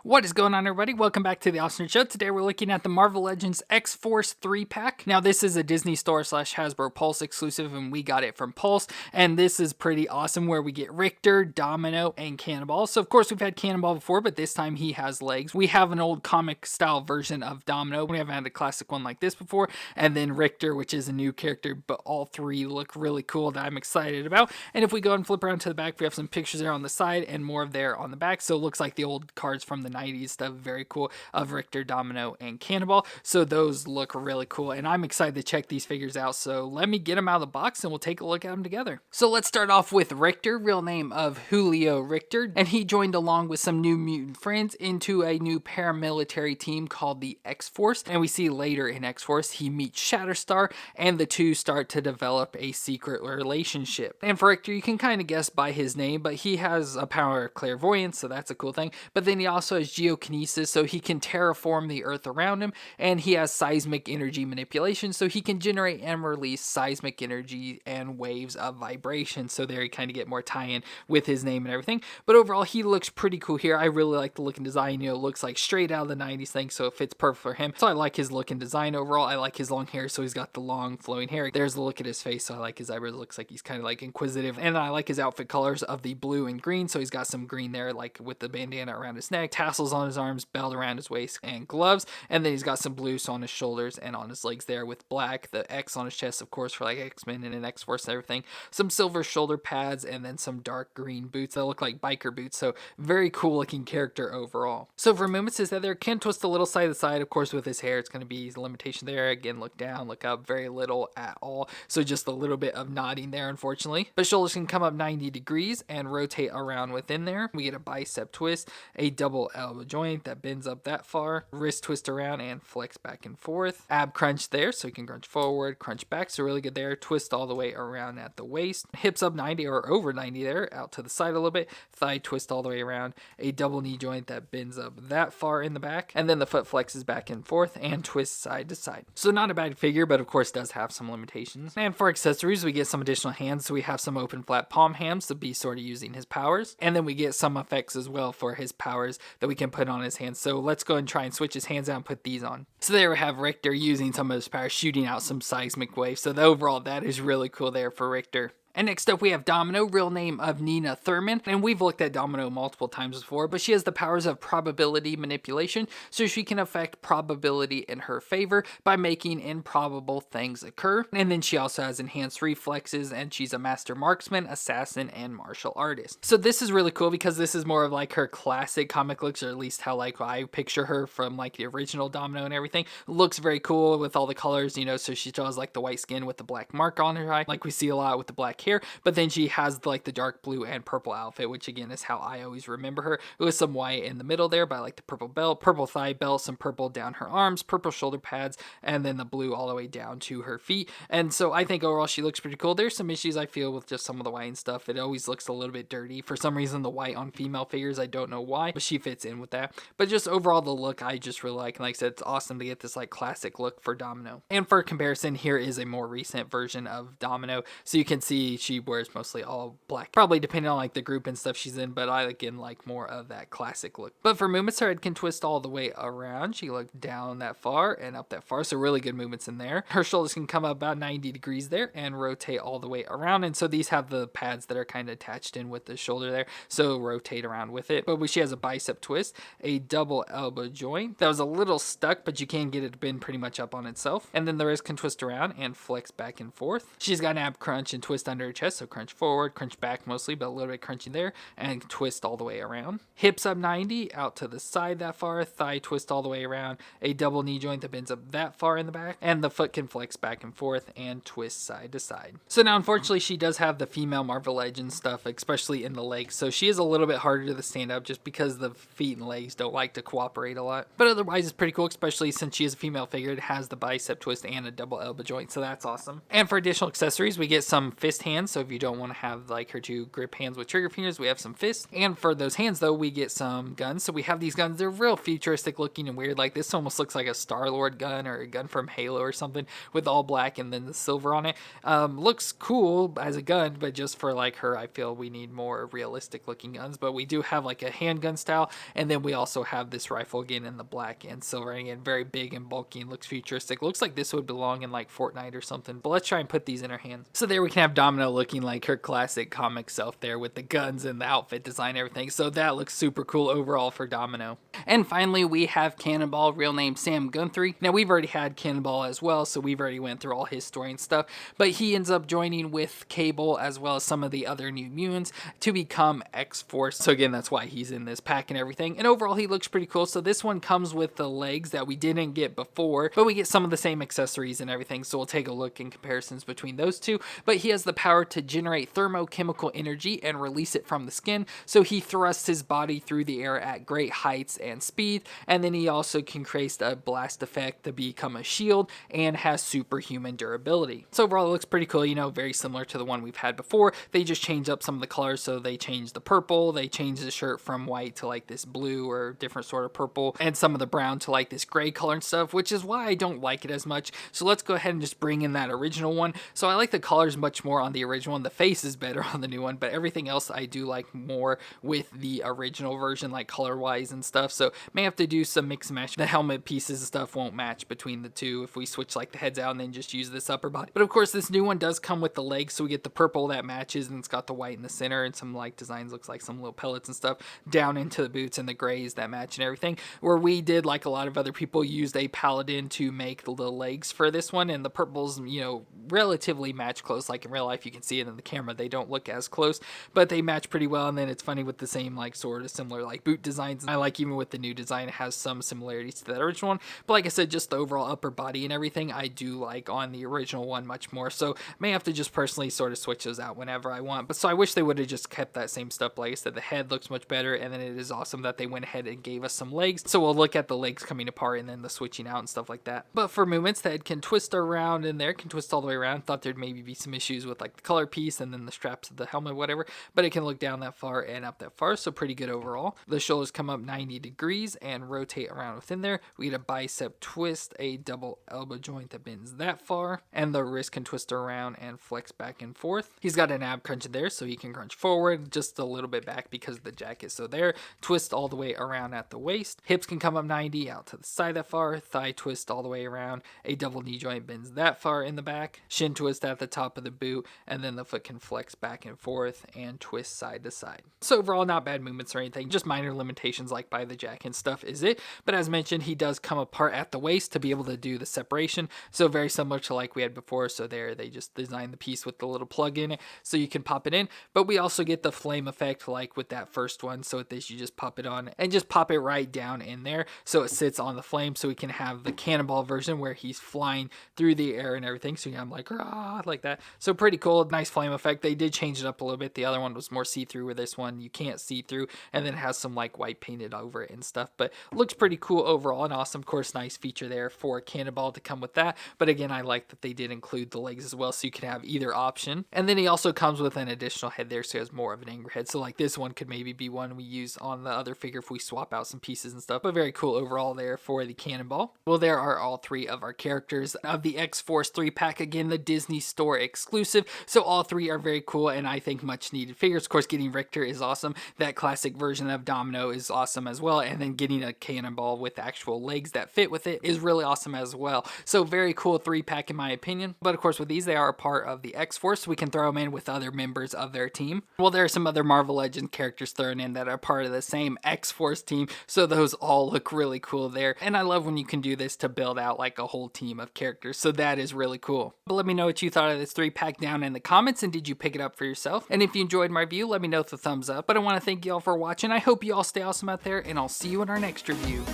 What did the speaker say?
What is going on, everybody? Welcome back to the Austin Show. Today we're looking at the Marvel Legends X-Force 3-pack. Now this is a Disney Store / Hasbro Pulse exclusive, and we got it from Pulse. And this is pretty awesome, where we get Richter, Domino, and Cannonball. So of course we've had Cannonball before, but this time he has legs. We have an old comic style version of Domino. We haven't had a classic one like this before. And then Richter, which is a new character, but all three look really cool that I'm excited about. And if we go and flip around to the back, we have some pictures there on the side and more of there on the back. So it looks like the old cards from the 90s stuff, very cool, of Richter, Domino, and Cannonball. So those look really cool, and I'm excited to check these figures out. So let me get them out of the box and we'll take a look at them together. So let's start off with Richter, real name of Julio Richter, and he joined along with some new mutant friends into a new paramilitary team called the X-Force. And we see later in X-Force he meets Shatterstar, and the two start to develop a secret relationship. And for Richter, you can kind of guess by his name, but he has a power of clairvoyance, so that's a cool thing. But then he also has geokinesis, so he can terraform the earth around him, and he has seismic energy manipulation, so he can generate and release seismic energy and waves of vibration. So there you kind of get more tie-in with his name and everything. But overall, he looks pretty cool here. I really like the look and design. You know, it looks like straight out of the 90s thing, so it fits perfect for him. So I like his look and design overall. I like his long hair, so he's got the long flowing hair. There's the look at his face, so I like his eyebrows. It looks like he's kind of like inquisitive. And I like his outfit colors of the blue and green, so he's got some green there, like with the bandana around his neck, tassels on his arms, belt around his waist, and gloves. And then he's got some blue on his shoulders and on his legs there with black, the X on his chest, of course, for like X-Men and an X-Force and everything, some silver shoulder pads, and then some dark green boots that look like biker boots. So very cool looking character overall. So for movements, is that there can twist a little side to side, of course. With his hair, it's going to be a limitation there. Again, look down, look up, very little at all, so just a little bit of nodding there, unfortunately. But shoulders can come up 90 degrees and rotate around within there. We get a bicep twist, a double elbow joint that bends up that far, wrist twist around and flex back and forth, ab crunch there, so you can crunch forward, crunch back, so really good there. Twist all the way around at the waist, hips up 90 or over 90 there, out to the side a little bit, thigh twist all the way around, a double knee joint that bends up that far in the back, and then the foot flexes back and forth and twists side to side. So not a bad figure, but of course does have some limitations. And for accessories, we get some additional hands. So we have some open flat palm hands to be sort of using his powers, and then we get some effects as well for his powers that we can put on his hands. So let's go and try and switch his hands out and put these on. So there we have Richter using some of his powers, shooting out some seismic waves. So overall, that is really cool there for Richter. And next up we have Domino, real name of Nina Thurman, and we've looked at Domino multiple times before, but she has the powers of probability manipulation, so she can affect probability in her favor by making improbable things occur. And then she also has enhanced reflexes, and she's a master marksman, assassin, and martial artist. So this is really cool because this is more of like her classic comic looks, or at least how like I picture her from like the original Domino and everything. Looks very cool with all the colors, you know, so she still has like the white skin with the black mark on her eye, like we see a lot with the black hair, but then she has like the dark blue and purple outfit, which again is how I always remember her, with some white in the middle there, but I like the purple belt, purple thigh belt, some purple down her arms, purple shoulder pads, and then the blue all the way down to her feet. And so I think overall she looks pretty cool. There's some issues I feel with just some of the white and stuff. It always looks a little bit dirty for some reason, the white on female figures. I don't know why, but she fits in with that. But just overall the look I just really like, and like I said, it's awesome to get this like classic look for Domino. And for comparison, here is a more recent version of Domino, so you can see she wears mostly all black, probably depending on like the group and stuff she's in, but I again like more of that classic look. But for movements, her head can twist all the way around. She looked down that far and up that far, so really good movements in there. Her shoulders can come up about 90 degrees there and rotate all the way around, and so these have the pads that are kind of attached in with the shoulder there, so rotate around with it. But she has a bicep twist, a double elbow joint that was a little stuck, but you can get it to bend pretty much up on itself, and then the wrist can twist around and flex back and forth. She's got an ab crunch and twist under her chest, so crunch forward, crunch back mostly, but a little bit crunching there, and twist all the way around. Hips up 90, out to the side that far, thigh twist all the way around, a double knee joint that bends up that far in the back, and the foot can flex back and forth and twist side to side. So now unfortunately she does have the female Marvel Legends stuff, especially in the legs, so she is a little bit harder to stand up just because the feet and legs don't like to cooperate a lot. But otherwise it's pretty cool, especially since she is a female figure. It has the bicep twist and a double elbow joint, so that's awesome. And for additional accessories, we get some fist hands, so if you don't want to have like her two grip hands with trigger fingers, we have some fists. And for those hands though, we get some guns. So we have these guns, they're real futuristic looking and weird. Like this almost looks like a Star-Lord gun or a gun from Halo or something with all black and then the silver on it. Looks cool as a gun, but just for like her, I feel we need more realistic looking guns. But we do have like a handgun style, and then we also have this rifle again in the black and silver, and again very big and bulky and looks futuristic. Looks like this would belong in like Fortnite or something, but let's try and put these in her hands. So there we can have Domino looking like her classic comic self there with the guns and the outfit design and everything. So that looks super cool overall for Domino. And finally we have Cannonball, real name Sam Guthrie. Now we've already had Cannonball as well, so we've already went through all his story and stuff, but he ends up joining with Cable as well as some of the other New Mutants to become X-Force. So again, that's why he's in this pack and everything. And overall he looks pretty cool. So this one comes with the legs that we didn't get before, but we get some of the same accessories and everything. So we'll take a look in comparisons between those two. But he has the power to generate thermochemical energy and release it from the skin. So he thrusts his body through the air at great heights and speed. And then he also can create a blast effect to become a shield and has superhuman durability. So overall it looks pretty cool, you know, very similar to the one we've had before. They just changed up some of the colors. So they changed the purple, they changed the shirt from white to like this blue or different sort of purple, and some of the brown to like this gray color and stuff, which is why I don't like it as much. So let's go ahead and just bring in that original one. So I like the colors much more on the original one. The face is better on the new one, but everything else I do like more with the original version, like color wise and stuff. So may have to do some mix and match. The helmet pieces and stuff won't match between the two if we switch like the heads out and then just use this upper body. But of course this new one does come with the legs, so we get the purple that matches, and it's got the white in the center and some like designs, looks like some little pellets and stuff down into the boots, and the grays that match and everything. Where we did, like a lot of other people, used a paladin to make the legs for this one, and the purples, you know, relatively match close. Like in real life you can see it in the camera, they don't look as close, but they match pretty well. And then it's funny with the same like sort of similar like boot designs. I like even with the new design it has some similarities to that original one, but like I said, just the overall upper body and everything I do like on the original one much more. So may have to just personally sort of switch those out whenever I want. But so I wish they would have just kept that same stuff. Like I said, the head looks much better, and then it is awesome that they went ahead and gave us some legs. So we'll look at the legs coming apart and then the switching out and stuff like that. But for movements, the head can twist around in there, can twist all the way around. Thought there'd maybe be some issues with like the color piece and then the straps of the helmet, whatever, but it can look down that far and up that far, so pretty good overall. The shoulders come up 90 degrees and rotate around within there. We get a bicep twist, a double elbow joint that bends that far, and the wrist can twist around and flex back and forth. He's got an ab crunch there, so he can crunch forward just a little bit back because of the jacket. So there, twist all the way around at the waist. Hips can come up 90 out to the side that far. Thigh twist all the way around. A double knee joint bends that far in the back. Shin twist at the top of the boot, and then the foot can flex back and forth and twist side to side. So overall, not bad movements or anything, just minor limitations like by the jacket and stuff is it. But as mentioned, he does come apart at the waist to be able to do the separation. So very similar to like we had before. So there, they just designed the piece with the little plug in it so you can pop it in. But we also get the flame effect like with that first one. So with this, you just pop it on and just pop it right down in there so it sits on the flame. So we can have the Cannonball version where he's flying through the air and everything. So I'm like, rah, like that. So pretty cool, nice flame effect. They did change it up a little bit. The other one was more see-through, where this one you can't see through, and then has some like white painted over it and stuff. But looks pretty cool overall and awesome. Of course, nice feature there for Cannonball to come with that. But again, I like that they did include the legs as well, so you can have either option. And then he also comes with an additional head there, so he has more of an angry head. So like this one could maybe be one we use on the other figure if we swap out some pieces and stuff. But very cool overall there for the Cannonball. Well, there are all three of our characters of the X-Force 3-pack. Again, the Disney Store exclusive. So all three are very cool and I think much needed figures. Of course, getting Richter is awesome. That classic version of Domino is awesome as well. And then getting a Cannonball with actual legs that fit with it is really awesome as well. So very cool 3-pack in my opinion. But of course, with these, they are a part of the X-Force, so we can throw them in with other members of their team. Well, there are some other Marvel Legends characters thrown in that are part of the same X-Force team, so those all look really cool there. And I love when you can do this to build out like a whole team of characters, so that is really cool. But let me know what you thought of this 3-pack down in the comments, and did you pick it up for yourself? And if you enjoyed my review, let me know with a thumbs up. But I want to thank you all for watching. I hope you all stay awesome out there, and I'll see you in our next review.